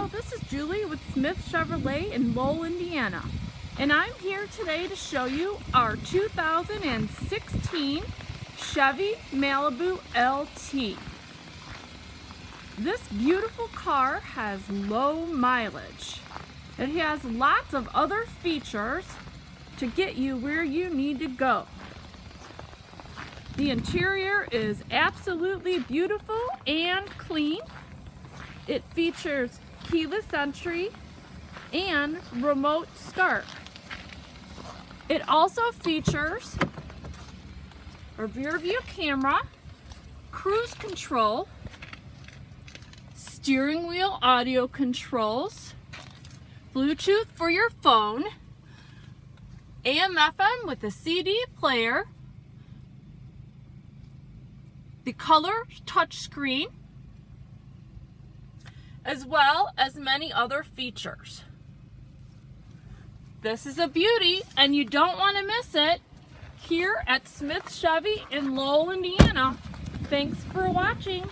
Hello, this is Julie with Smith Chevrolet in Lowell, Indiana. And I'm here today to show you our 2016 Chevy Malibu LT. This beautiful car has low mileage. It has lots of other features to get you where you need to go. The interior is absolutely beautiful and clean. It features keyless entry and remote start. It also features a rear view camera, cruise control, steering wheel audio controls, Bluetooth for your phone, AM/FM with a CD player, the color touchscreen, as well as many other features. This is a beauty and you don't want to miss it here at Smith Chevy in Lowell, Indiana. Thanks for watching.